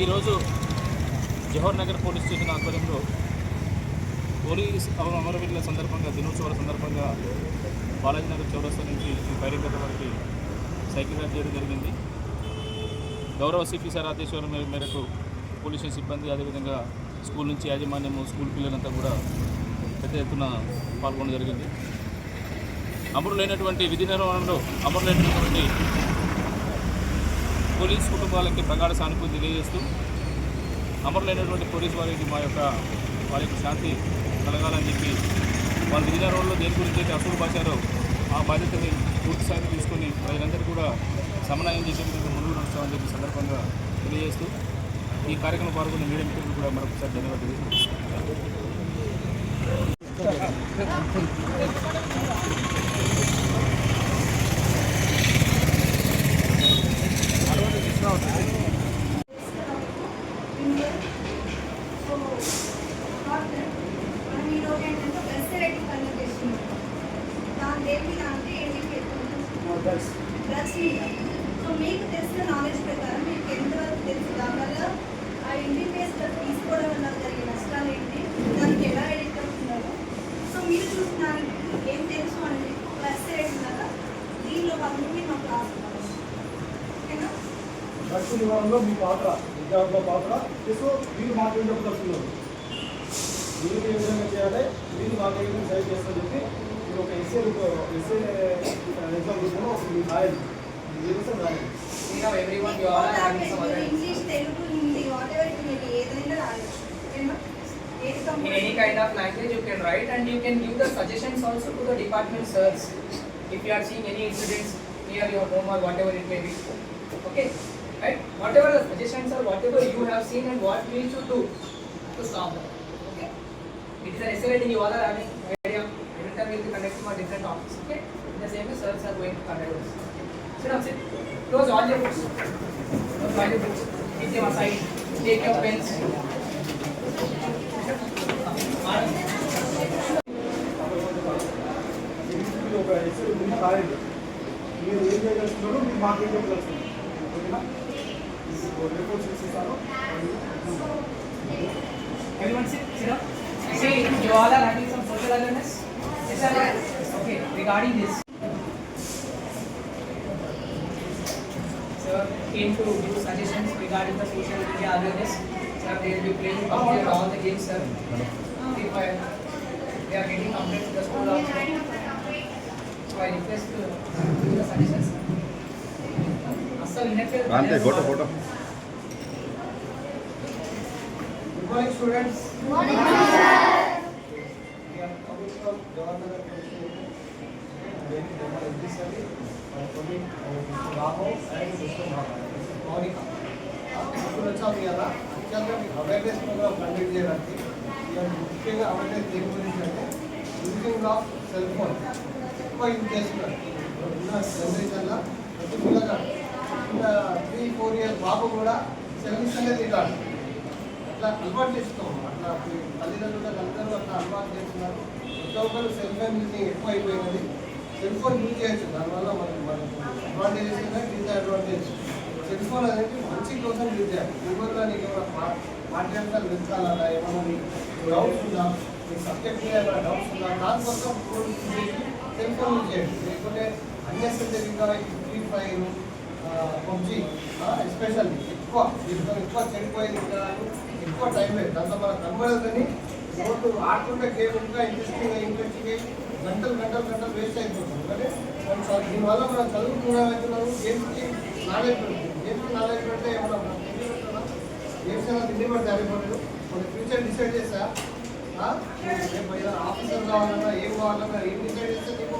ఈరోజు Jawahar Nagar police station ఆధ్వర్యంలో police అమరవీరుల సందర్భంగా దినోత్సవాల సందర్భంగా బాలాజీనగర్ చౌరస్తా నుంచి ఈ బైరంగత వరకు సైకిల్ ర్యాలీ చేయడం జరిగింది. గౌరవ సిపి సార్ ఆదేశాల మేరకు పోలీసు సిబ్బంది అదేవిధంగా స్కూల్ నుంచి యాజమాన్యము స్కూల్ పిల్లలంతా కూడా పెద్ద ఎత్తున పాల్గొనడం జరిగింది. అమరులైనటువంటి విధి నిర్వహణలో అమరులైనటువంటి పోలీస్ కుటుంబాలకి ప్రగాఢ సానుభూతి తెలియజేస్తూ అమరులైనటువంటి పోలీసు వారికి వారి యొక్క శాంతి కలగాలని చెప్పి వాళ్ళ విధి నిర్వహణలో దేని గురించి అయితే అసలు భాషారో ఆ బాధ్యతని పూర్తి స్థాయిలో తీసుకొని ప్రజలందరూ కూడా సమన్వయం చేసే విధంగా ముందుకు నడుస్తామని చెప్పి సందర్భంగా తెలియజేస్తూ ఈ కార్యక్రమం పాల్గొన్న మీడియా మిత్రులు కూడా మరొకసారి ధన్యవాదాలు డ్రగ్స్ మీద సో మీకు తెలిసిన నాలెడ్జ్ ప్రకారం మీకు ఎంతవరకు తెలుసు దానివల్ల ఆ ఇండియన్ తీసుకోవడం వల్ల జరిగే నష్టాలు ఏంటి, దానికి ఎలా ఎడిక్ట్ అవుతున్నారు, సో మీరు చూసినానికి ఏం తెలుసు అనేది ప్లస్ ఉన్నారా దీనిలో వాళ్ళని మాకు క్లాస్ ఓకేనా. డ్రగ్స్ నివారణలో మీ పాత్ర విద్యార్థుల పాత్ర సో మీరు మాట్లాడేటప్పుడు మీరు ఏ విధంగా చేయాలి మీరు మాట్లాడే సైడ్ చేస్తారని చెప్పి మీరు ఒక ఎస్ఏ ఎగ్జామ్ రూపంలో మీకు రాయాలి. English Telugu Hindi what ever మీకు ఏదైనా రాయొచ్చు ఓకేనా. In any kind of language you can write and you can give the suggestions also to the department sirs if you are seeing any incidents near your home or whatever it may be. Okay, right? Whatever the suggestions or whatever you have seen and what we should do to stop them. Okay, it is an essay writing. You all are having idea. Every time we will be conducting our different topics. Okay, in the same way sirs are going to conduct this. Sit down, sit. Close all your books. Close all your books. Keep them aside. Take your pens. ఒక SA రూపంలో రాయండి. మీరు ఏం చేయగలుగుతున్నారో మీరు మాకు ఏం చెప్పగలుగుతున్నారు ఓకేనా. Reports ఇస్తాను. Everyone sit down. See, you all are having some social awareness. Yes, sir. Okay, regarding this. Sir, came to give suggestions regarding the social media awareness. Sir, they will be playing PUBG and all the games, sir. If they are getting complaints to the school also. So I request to give the suggestions. Asal inactive. Photo. Good morning, students. Good morning, sir. We are coming from Jawahar Nagar Police Station. Then they are initially coming Ramo and Mr. Monica. ఇప్పుడు వచ్చాము ఇలా యాక్చువల్గా మీకు awareness programme conduct చేయడానికి ఇక ముఖ్యంగా awareness దేని గురించి అంటే యూజింగ్ ఆఫ్ సెల్ ఫోన్ ఎక్కువ యూజ్ చేస్తున్నారు ఉన్న జనరేషన్లో ప్రతి పిల్లగా 3-4 years బాబు కూడా సెల్ ఇస్తేనే తింటాడు. అట్లా అలవాటు చేస్తున్నాం. అట్లా తల్లిదండ్రులు అందరూ అట్లా అలవాటు చేస్తున్నారు. ప్రతి ఒక్కరు సెల్ ఫోన్ యూజింగ్ ఎక్కువ అయిపోయినది. సెల్ ఫోన్ యూజ్ చేయొచ్చు, దానివల్ల మనకు అడ్వాంటేజెస్ ఉన్నాయి, డిసడ్వాంటేజ్. సెల్ ఫోన్ అనేది మంచి కోసం యూజ్ చేయాలి. గూగుల్లో నీకు ఏమైనా పాఠ్యాంశాలు వెతకాలన్నా ఏమైనా నీకు డౌట్స్ ఉందా, నీకు సబ్జెక్ట్ మీద ఏమైనా డౌట్స్ ఉందా, దానికోసం ఫోన్ యూజ్ చేసి సెల్ ఫోన్ యూజ్ చేయండి. లేకుంటే అన్నెసెసరీగా ఫ్రీ ఫైర్ పబ్జీ ఎస్పెషల్లీ ఎక్కువ చెడిపోయేది కాదు, ఎక్కువ టైం లేదు. దాంతో మనకు కనబడదని రోడ్డు ఆడుతుంటే గేమ్ ఇంకా ఇంట్రెస్టింగ్ గంటలు వేస్ట్ అయిపోతుంది. అంటే దీనివల్ల మనం చదువుకున్నాం గేమ్స్కి నాలెడ్జ్ పెడుతుంది. గేమ్స్కి నాలెడ్జ్ పెడితే ఏమన్నా గేమ్స్ ఏమైనా తిండి పడితే అయిపోతుంది. మన ఫ్యూచర్ డిసైడ్ చేస్తా రేపు ఏదైనా ఆఫీసర్ కావాలన్నా ఏం కావాలన్నా ఏం డిసైడ్ చేస్తే నీకు